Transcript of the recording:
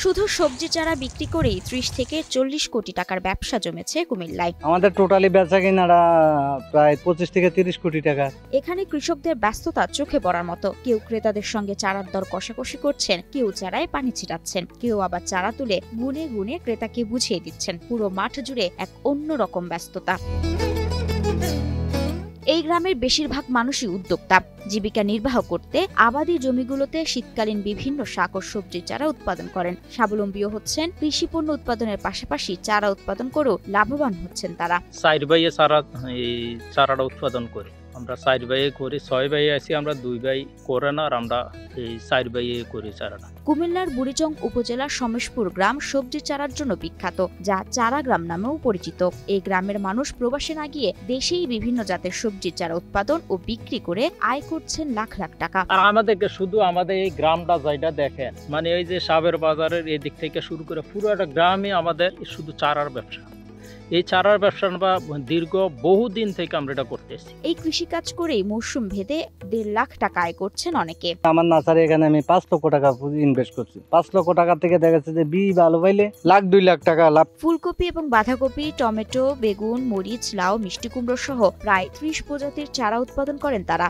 শুধু সবজি চারা বিক্রি করেই ৩০ থেকে ৪০ কোটি টাকার ব্যবসা জমেছে কুমিল্লায়। আমাদের টোটালি বেচা কিনারা প্রায় 25 থেকে 30 কোটি টাকা। এখানে কৃষকদের ব্যস্ততা চোখে পড়ার মতো। কেউ ক্রেতাদের সঙ্গে চারার দর কষাকষি করছেন, কেউ চারায় পানি ছিটাচ্ছেন, কেউ আবার চারা তুলে গুনে গুনে ক্রেতাকে বুঝিয়ে দিচ্ছেন। পুরো মাঠ জুড়ে এক অন্যরকম ব্যস্ততা। এই গ্রামের বেশিরভাগ মানুষই উদ্যোক্তা। জীবিকা নির্বাহ করতে আবাদি জমিগুলোতে শীতকালীন বিভিন্ন শাক ও সবজির চারা উৎপাদন করেন। স্বাবলম্বীও হচ্ছেন। কৃষি পণ্য উৎপাদনের পাশাপাশি চারা উৎপাদন করেও লাভবান হচ্ছেন তারা। 4 ভাইয়ে চারাটা উৎপাদন করি। আমরা 4 ভাইয়ে করি, 6 ভাইয়ে আছি, আমরা 2 ভাই করে না, আর আমরা এই 4 ভাইয়ে করি চারাটা। কুমিল্লার বুড়িচং উপজেলার সমেশপুর গ্রাম সবজি চারার জন্য বিখ্যাত, যা চারা গ্রাম নামেও পরিচিত। এই গ্রামের মানুষ প্রবাসে না গিয়ে দেশেই বিভিন্ন জাতের সবজির চারা উৎপাদন ও বিক্রি করে আয় করছেন লাখ লাখ টাকা। আর আমাদেরকে শুধু আমাদের এই গ্রামটা যেটা দেখেন, মানে এই যে সাবের বাজারের এই দিক থেকে শুরু করে পুরোটা গ্রামে আমাদের শুধু চারার ব্যবসা। এই চারার ব্যবসা দীর্ঘ বহুদিন থেকে আমরা এটা করতেছি। এই কৃষিকাজ করেই মৌসুম ভেদে 1.5 লাখ টাকা আয় করছেন অনেকে। আমার নার্সারি এখানে আমি 5 লক্ষ টাকা ইনভেস্ট করছি। 5 লক্ষ টাকা থেকে দেখা যাচ্ছে যে বীজ ভালো পাইলে 1-2 লাখ টাকা লাভ। ফুলকপি এবং বাঁধাকপি, টমেটো, বেগুন, মরিচ, লাউ, মিষ্টি কুমড়ো সহ প্রায় 30 প্রজাতির চারা উৎপাদন করেন তারা।